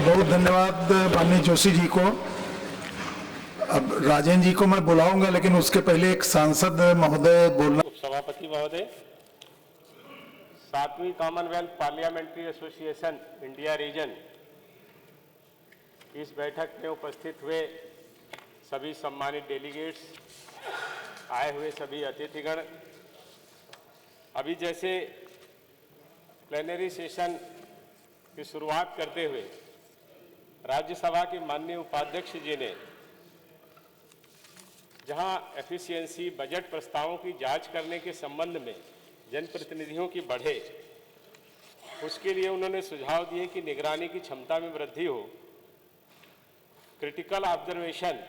बहुत धन्यवाद माननीय जोशी जी को। अब राजेंद्र जी को मैं बुलाऊंगा, लेकिन उसके पहले एक सांसद महोदय बोलना। उपसभापति महोदय, 7वीं Commonwealth parliamentary association India region इस बैठक में उपस्थित हुए सभी सम्मानित डेलीगेट्स, आए हुए सभी अतिथिगण, अभी जैसे प्लेनरी सेशन की शुरुआत करते हुए राज्यसभा के माननीय उपाध्यक्ष जी ने जहां एफिशिएंसी बजट प्रस्तावों की जांच करने के संबंध में जनप्रतिनिधियों की बढ़े, उसके लिए उन्होंने सुझाव दिए कि निगरानी की क्षमता में वृद्धि हो, क्रिटिकल ऑब्जर्वेशन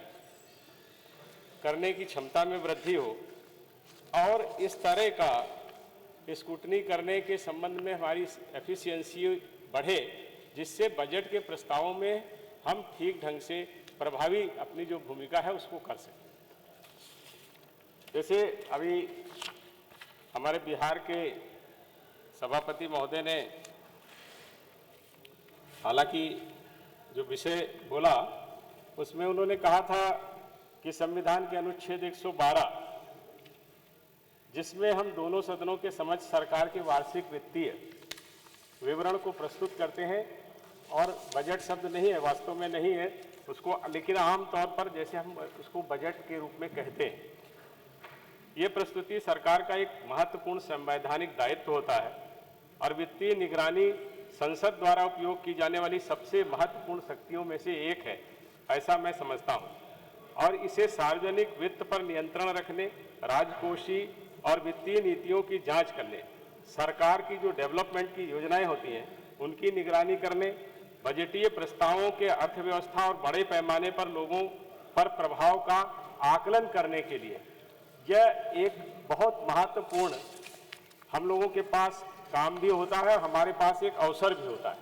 करने की क्षमता में वृद्धि हो और इस तरह का स्क्रूटनी करने के संबंध में हमारी एफिशिएंसी बढ़े, जिससे बजट के प्रस्तावों में हम ठीक ढंग से प्रभावी अपनी जो भूमिका है उसको कर सकें। जैसे अभी हमारे बिहार के सभापति महोदय ने हालांकि जो विषय बोला उसमें उन्होंने कहा था कि संविधान के अनुच्छेद 112, जिसमें हम दोनों सदनों के समक्ष सरकार के वार्षिक वित्तीय विवरण को प्रस्तुत करते हैं, और बजट शब्द नहीं है, वास्तव में नहीं है उसको, लेकिन आम तौर पर जैसे हम उसको बजट के रूप में कहते हैं, ये प्रस्तुति सरकार का एक महत्वपूर्ण संवैधानिक दायित्व होता है और वित्तीय निगरानी संसद द्वारा उपयोग की जाने वाली सबसे महत्वपूर्ण शक्तियों में से एक है, ऐसा मैं समझता हूं। और इसे सार्वजनिक वित्त पर नियंत्रण रखने, राजकोषीय और वित्तीय नीतियों की जांच करने, सरकार की जो डेवलपमेंट की योजनाएं होती हैं उनकी निगरानी करने, बजटीय प्रस्तावों के अर्थव्यवस्था और बड़े पैमाने पर लोगों पर प्रभाव का आकलन करने के लिए यह एक बहुत महत्वपूर्ण हम लोगों के पास काम भी होता है, हमारे पास एक अवसर भी होता है।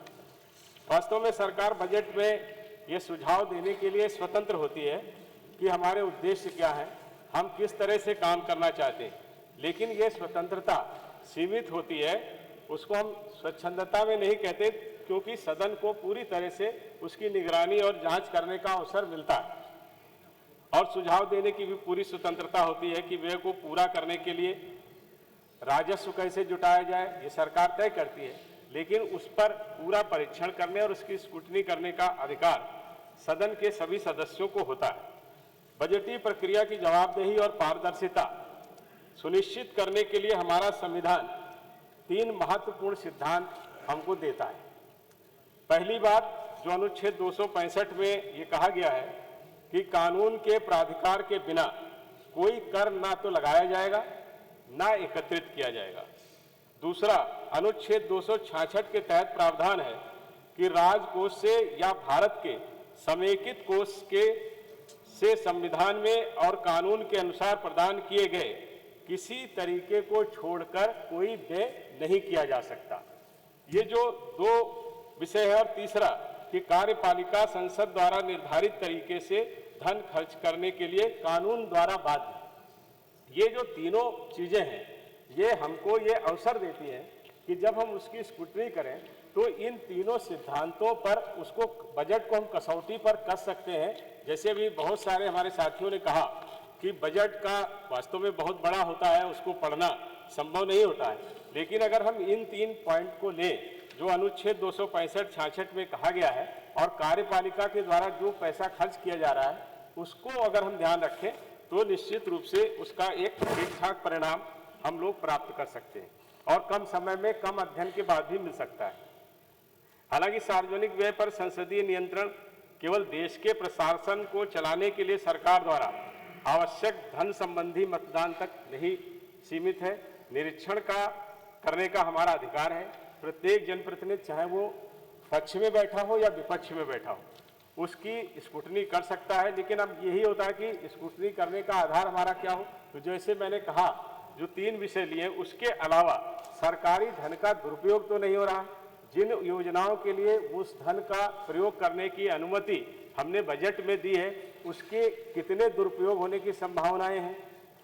वास्तव में सरकार बजट में ये सुझाव देने के लिए स्वतंत्र होती है कि हमारे उद्देश्य क्या है, हम किस तरह से काम करना चाहते हैं, लेकिन ये स्वतंत्रता सीमित होती है, उसको हम स्वच्छंदता में नहीं कहते, क्योंकि सदन को पूरी तरह से उसकी निगरानी और जांच करने का अवसर मिलता है और सुझाव देने की भी पूरी स्वतंत्रता होती है कि व्यय को पूरा करने के लिए राजस्व कैसे जुटाया जाए, ये सरकार तय करती है, लेकिन उस पर पूरा परीक्षण करने और उसकी स्क्रूटनी करने का अधिकार सदन के सभी सदस्यों को होता है। बजटीय प्रक्रिया की जवाबदेही और पारदर्शिता सुनिश्चित करने के लिए हमारा संविधान 3 महत्वपूर्ण सिद्धांत हमको देता है। पहली बात, जो अनुच्छेद 265 में ये कहा गया है कि कानून के प्राधिकार के बिना कोई कर ना तो लगाया जाएगा ना एकत्रित किया जाएगा। दूसरा, अनुच्छेद 266 के तहत प्रावधान है कि राजकोष से या भारत के समेकित कोष के से संविधान में और कानून के अनुसार प्रदान किए गए किसी तरीके को छोड़कर कोई व्यय नहीं किया जा सकता। ये जो 2 विषय है, और तीसरा कि कार्यपालिका संसद द्वारा निर्धारित तरीके से धन खर्च करने के लिए कानून द्वारा बाध्य। ये जो तीनों चीजें हैं, ये हमको ये अवसर देती हैं कि जब हम उसकी स्क्रूटनी करें तो इन तीनों सिद्धांतों पर उसको बजट को हम कसौटी पर कस सकते हैं। जैसे भी बहुत सारे हमारे साथियों ने कहा कि बजट का वास्तव में बहुत बड़ा होता है, उसको पढ़ना संभव नहीं होता है, लेकिन अगर हम इन 3 पॉइंट को लें जो अनुच्छेद 265-66 में कहा गया है और कार्यपालिका के द्वारा जो पैसा खर्च किया जा रहा है उसको अगर हम ध्यान रखें तो निश्चित रूप से उसका एक ठीक ठाक परिणाम हम लोग प्राप्त कर सकते हैं और कम समय में कम अध्ययन के बाद भी मिल सकता है। हालांकि सार्वजनिक व्यय पर संसदीय नियंत्रण केवल देश के प्रशासन को चलाने के लिए सरकार द्वारा आवश्यक धन संबंधी मतदान तक नहीं सीमित है। निरीक्षण करने का हमारा अधिकार है। प्रत्येक जनप्रतिनिधि, चाहे वो पक्ष में बैठा हो या विपक्ष में बैठा हो, उसकी स्क्रूटनी कर सकता है। लेकिन अब यही होता है कि स्क्रूटनी करने का आधार हमारा क्या हो। तो जैसे मैंने कहा, जो 3 विषय लिए, उसके अलावा सरकारी धन का दुरुपयोग तो नहीं हो रहा। जिन योजनाओं के लिए उस धन का प्रयोग करने की अनुमति हमने बजट में दी है, उसके कितने दुरुपयोग होने की संभावनाएं हैं,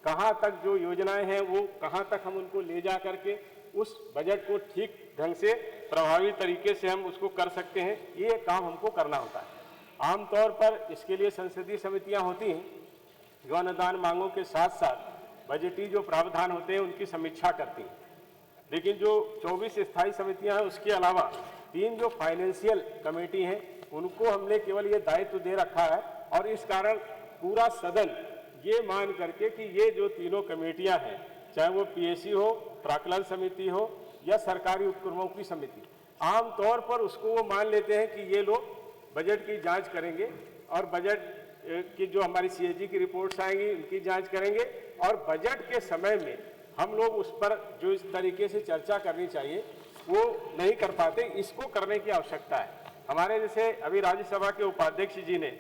कहां तक जो योजनाएं हैं वो कहां तक हम उनको ले जा करके उस बजट को ठीक ढंग से प्रभावी तरीके से हम उसको कर सकते हैं, ये काम हमको करना होता है। आमतौर पर इसके लिए संसदीय समितियां होती हैं जो अनुदान मांगों के साथ साथ बजटीय जो प्रावधान होते हैं उनकी समीक्षा करती हैं। लेकिन जो 24 स्थायी समितियां हैं उसके अलावा 3 जो फाइनेंशियल कमेटी हैं उनको हमने केवल ये दायित्व दे रखा है, और इस कारण पूरा सदन ये मान करके कि ये जो तीनों कमेटियां हैं, चाहे वो पीएससी हो, प्राक्कलन समिति हो या सरकारी उपक्रमों की समिति, आमतौर पर उसको वो मान लेते हैं कि ये लोग बजट की जांच करेंगे और बजट की जो हमारी सीएजी की रिपोर्ट्स आएंगी उनकी जांच करेंगे, और बजट के समय में हम लोग उस पर जो इस तरीके से चर्चा करनी चाहिए वो नहीं कर पाते। इसको करने की आवश्यकता है। हमारे जैसे अभी राज्यसभा के उपाध्यक्ष जी ने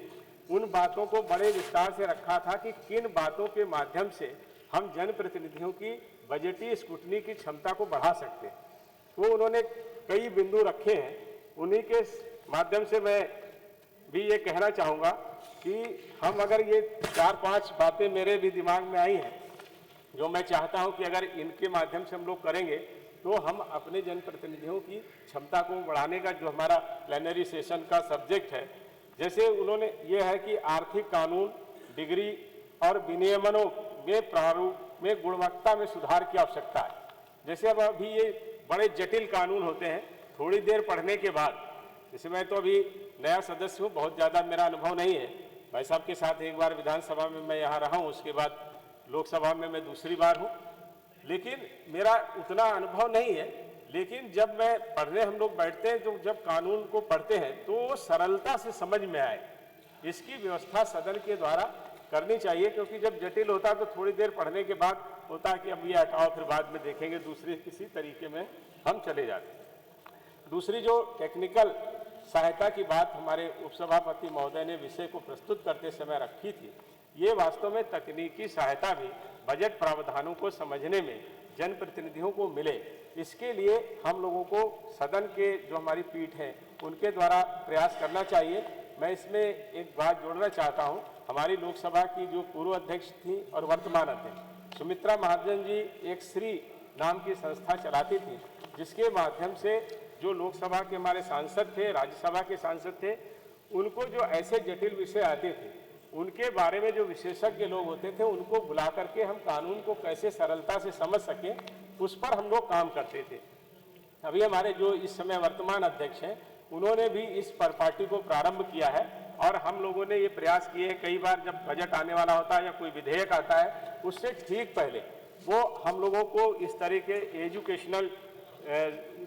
उन बातों को बड़े विस्तार से रखा था कि किन बातों के माध्यम से हम जनप्रतिनिधियों की बजटीय स्क्रूटनी की क्षमता को बढ़ा सकते हैं। तो उन्होंने कई बिंदु रखे हैं, उन्हीं के माध्यम से मैं भी ये कहना चाहूँगा कि हम अगर ये 4-5 बातें मेरे भी दिमाग में आई हैं जो मैं चाहता हूं कि अगर इनके माध्यम से हम लोग करेंगे तो हम अपने जनप्रतिनिधियों की क्षमता को बढ़ाने का जो हमारा प्लेनरी सेशन का सब्जेक्ट है, जैसे उन्होंने ये है कि आर्थिक कानून, डिग्री और विनियमनों में प्रारूप में गुणवत्ता में सुधार की आवश्यकता है। जैसे अब अभी ये बड़े जटिल कानून होते हैं, थोड़ी देर पढ़ने के बाद, जैसे मैं तो अभी नया सदस्य हूँ, बहुत ज़्यादा मेरा अनुभव नहीं है। भाई साहब के साथ एक बार विधानसभा में मैं यहाँ रहा हूँ, उसके बाद लोकसभा में मैं दूसरी बार हूँ, लेकिन मेरा उतना अनुभव नहीं है। लेकिन जब मैं पढ़ने हम लोग बैठते हैं तो जब कानून को पढ़ते हैं तो वो सरलता से समझ में आए, इसकी व्यवस्था सदन के द्वारा करनी चाहिए। क्योंकि जब जटिल होता है तो थोड़ी देर पढ़ने के बाद होता है कि अब ये हटाओ, फिर बाद में देखेंगे, दूसरे किसी तरीके में हम चले जाते हैं। दूसरी जो टेक्निकल सहायता की बात हमारे उपसभापति महोदय ने विषय को प्रस्तुत करते समय रखी थी, ये वास्तव में तकनीकी सहायता भी बजट प्रावधानों को समझने में जनप्रतिनिधियों को मिले, इसके लिए हम लोगों को सदन के जो हमारी पीठ है उनके द्वारा प्रयास करना चाहिए। मैं इसमें एक बात जोड़ना चाहता हूं, हमारी लोकसभा की जो पूर्व अध्यक्ष थी और वर्तमान अध्यक्ष सुमित्रा महाजन जी एक श्री नाम की संस्था चलाती थी, जिसके माध्यम से जो लोकसभा के हमारे सांसद थे, राज्यसभा के सांसद थे, उनको जो ऐसे जटिल विषय आते थे उनके बारे में जो विशेषज्ञ लोग होते थे उनको बुला करके हम कानून को कैसे सरलता से समझ सकें उस पर हम लोग काम करते थे। अभी हमारे जो इस समय वर्तमान अध्यक्ष हैं उन्होंने भी इस परिपाटी को प्रारंभ किया है, और हम लोगों ने ये प्रयास किए हैं कई बार जब बजट आने वाला होता है या कोई विधेयक आता है उससे ठीक पहले वो हम लोगों को इस तरह के एजुकेशनल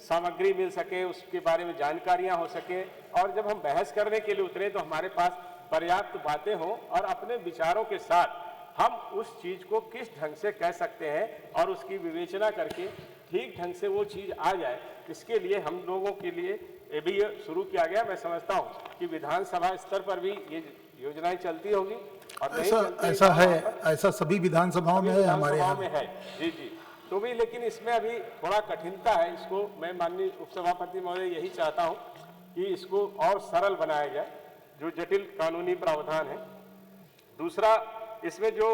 सामग्री मिल सके, उसके बारे में जानकारियां हो सके, और जब हम बहस करने के लिए उतरे तो हमारे पास पर्याप्त बातें हों और अपने विचारों के साथ हम उस चीज़ को किस ढंग से कह सकते हैं और उसकी विवेचना करके ठीक ढंग से वो चीज़ आ जाए, इसके लिए हम लोगों के लिए ये भी शुरू किया गया। मैं समझता हूँ कि विधानसभा स्तर पर भी ये योजनाएं चलती होंगी और ऐसा है, ऐसा सभी विधानसभाओं में है, हमारे यहाँ में है। जी जी, तो भी लेकिन इसमें अभी थोड़ा कठिनता है। इसको मैं माननीय उपसभापति महोदय यही चाहता हूँ कि इसको और सरल बनाया जाए जो जटिल कानूनी प्रावधान है। दूसरा, इसमें जो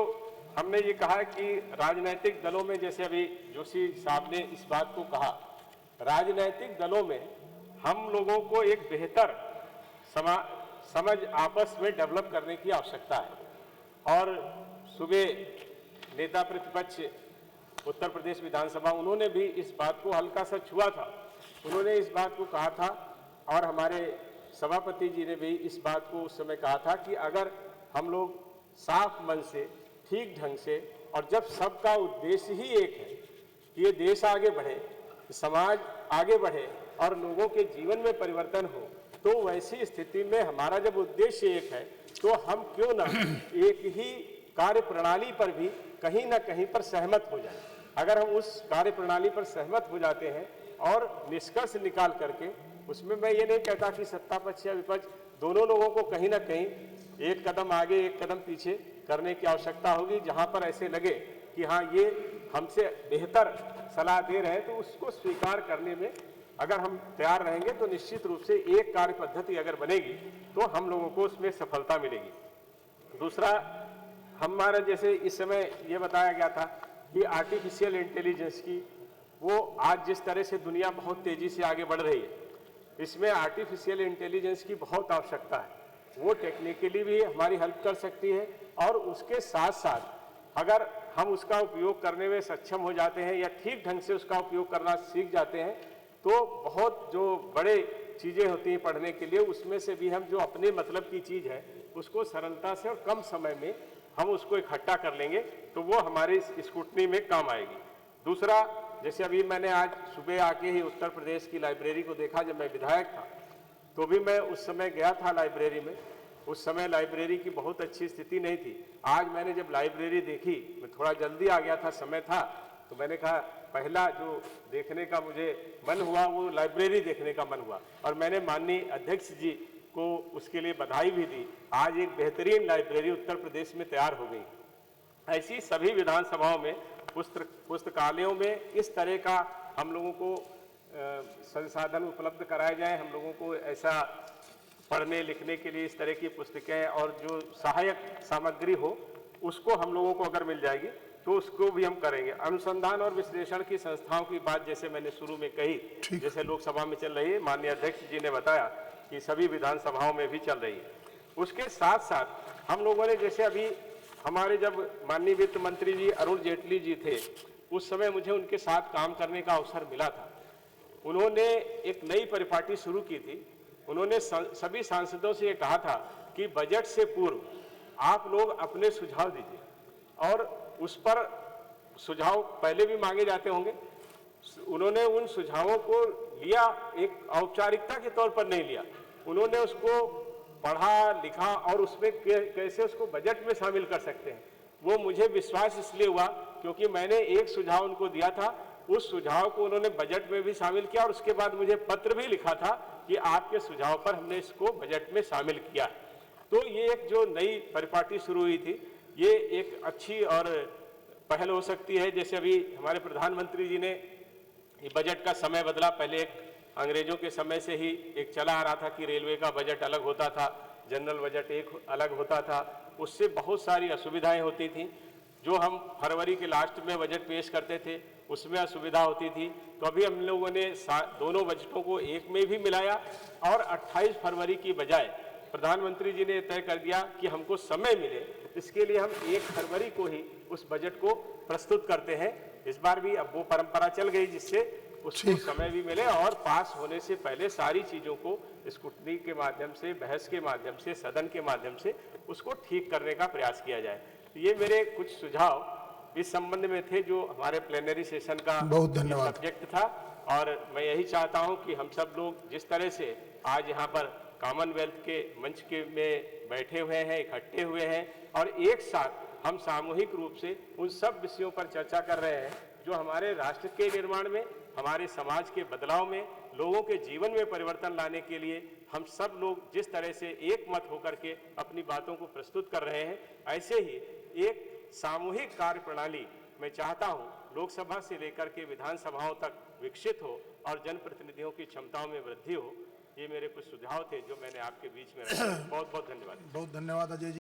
हमने ये कहा कि राजनीतिक दलों में, जैसे अभी जोशी साहब ने इस बात को कहा, राजनीतिक दलों में हम लोगों को एक बेहतर समझ आपस में डेवलप करने की आवश्यकता है। और सुबह नेता प्रतिपक्ष उत्तर प्रदेश विधानसभा उन्होंने भी इस बात को हल्का सा छुआ था, उन्होंने इस बात को कहा था, और हमारे सभापति जी ने भी इस बात को उस समय कहा था कि अगर हम लोग साफ मन से, ठीक ढंग से, और जब सबका उद्देश्य ही एक है कि ये देश आगे बढ़े, समाज आगे बढ़े और लोगों के जीवन में परिवर्तन हो, तो वैसी स्थिति में हमारा जब उद्देश्य एक है तो हम क्यों ना एक ही कार्य प्रणाली पर भी कहीं ना कहीं पर सहमत हो जाए। अगर हम उस कार्य प्रणाली पर सहमत हो जाते हैं और निष्कर्ष निकाल करके, उसमें मैं ये नहीं कहता कि सत्ता पक्ष या विपक्ष दोनों लोगों को कहीं ना कहीं एक कदम आगे एक कदम पीछे करने की आवश्यकता होगी। जहां पर ऐसे लगे कि हाँ ये हमसे बेहतर सलाह दे रहे हैं तो उसको स्वीकार करने में अगर हम तैयार रहेंगे तो निश्चित रूप से एक कार्य पद्धति अगर बनेगी तो हम लोगों को उसमें सफलता मिलेगी। दूसरा, हमारा जैसे इस समय ये बताया गया था कि आर्टिफिशियल इंटेलिजेंस की वो आज जिस तरह से दुनिया बहुत तेजी से आगे बढ़ रही है, इसमें आर्टिफिशियल इंटेलिजेंस की बहुत आवश्यकता है। वो टेक्निकली भी हमारी हेल्प कर सकती है और उसके साथ साथ अगर हम उसका उपयोग करने में सक्षम हो जाते हैं या ठीक ढंग से उसका उपयोग करना सीख जाते हैं, तो बहुत जो बड़े चीज़ें होती हैं पढ़ने के लिए, उसमें से भी हम जो अपने मतलब की चीज़ है उसको सरलता से और कम समय में हम उसको इकट्ठा कर लेंगे, तो वो हमारी स्क्रूटनी में काम आएगी। दूसरा, जैसे अभी मैंने आज सुबह आके ही उत्तर प्रदेश की लाइब्रेरी को देखा। जब मैं विधायक था तो भी मैं उस समय गया था लाइब्रेरी में। उस समय लाइब्रेरी की बहुत अच्छी स्थिति नहीं थी। आज मैंने जब लाइब्रेरी देखी, मैं थोड़ा जल्दी आ गया था, समय था, तो मैंने कहा पहला जो देखने का मुझे मन हुआ वो लाइब्रेरी देखने का मन हुआ, और मैंने माननीय अध्यक्ष जी को उसके लिए बधाई भी दी। आज एक बेहतरीन लाइब्रेरी उत्तर प्रदेश में तैयार हो गई। ऐसी सभी विधानसभाओं में पुस्तकालयों में इस तरह का हम लोगों को संसाधन उपलब्ध कराए जाए। हम लोगों को ऐसा पढ़ने लिखने के लिए इस तरह की पुस्तकें और जो सहायक सामग्री हो, उसको हम लोगों को अगर मिल जाएगी तो उसको भी हम करेंगे। अनुसंधान और विश्लेषण की संस्थाओं की बात जैसे मैंने शुरू में कही, जैसे लोकसभा में चल रही है, माननीय अध्यक्ष जी ने बताया कि सभी विधानसभाओं में भी चल रही है। उसके साथ साथ हम लोगों ने, जैसे अभी हमारे जब माननीय वित्त मंत्री जी अरुण जेटली जी थे, उस समय मुझे उनके साथ काम करने का अवसर मिला था। उन्होंने एक नई परिपाटी शुरू की थी। उन्होंने सभी सांसदों से ये कहा था कि बजट से पूर्व आप लोग अपने सुझाव दीजिए, और उस पर सुझाव पहले भी मांगे जाते होंगे। उन्होंने उन सुझावों को लिया, एक औपचारिकता के तौर पर नहीं लिया, उन्होंने उसको पढ़ा लिखा और उसमें कैसे उसको बजट में शामिल कर सकते हैं। वो मुझे विश्वास इसलिए हुआ क्योंकि मैंने एक सुझाव उनको दिया था, उस सुझाव को उन्होंने बजट में भी शामिल किया, और उसके बाद मुझे पत्र भी लिखा था कि आपके सुझाव पर हमने इसको बजट में शामिल किया। तो ये एक जो नई परिपाटी शुरू हुई थी, ये एक अच्छी और पहल हो सकती है। जैसे अभी हमारे प्रधानमंत्री जी ने ये बजट का समय बदला। पहले एक अंग्रेजों के समय से ही एक चला आ रहा था कि रेलवे का बजट अलग होता था, जनरल बजट एक अलग होता था, उससे बहुत सारी असुविधाएं होती थी। जो हम फरवरी के लास्ट में बजट पेश करते थे उसमें असुविधा होती थी। तो अभी हम लोगों ने दोनों बजटों को एक में भी मिलाया, और 28 फरवरी की बजाय प्रधानमंत्री जी ने तय कर दिया कि हमको समय मिले, इसके लिए हम 1 फरवरी को ही उस बजट को प्रस्तुत करते हैं। इस बार भी अब वो परंपरा चल गई, जिससे उसको समय भी मिले और पास होने से पहले सारी चीज़ों को स्क्रूटनी के माध्यम से, बहस के माध्यम से, सदन के माध्यम से उसको ठीक करने का प्रयास किया जाए। तो ये मेरे कुछ सुझाव इस संबंध में थे जो हमारे प्लेनरी सेशन का बहुत धन्यवाद सब्जेक्ट था। और मैं यही चाहता हूं कि हम सब लोग जिस तरह से आज यहाँ पर कॉमनवेल्थ के मंच के में बैठे हुए हैं, इकट्ठे हुए हैं, और एक साथ हम सामूहिक रूप से उन सब विषयों पर चर्चा कर रहे हैं जो हमारे राष्ट्र के निर्माण में, हमारे समाज के बदलाव में, लोगों के जीवन में परिवर्तन लाने के लिए हम सब लोग जिस तरह से एक मत होकर के अपनी बातों को प्रस्तुत कर रहे हैं, ऐसे ही एक सामूहिक कार्य प्रणाली मैं चाहता हूं लोकसभा से लेकर के विधानसभाओं तक विकसित हो और जनप्रतिनिधियों की क्षमताओं में वृद्धि हो। ये मेरे कुछ सुझाव थे जो मैंने आपके बीच में रखे। बहुत बहुत धन्यवाद। बहुत धन्यवाद अजय जी।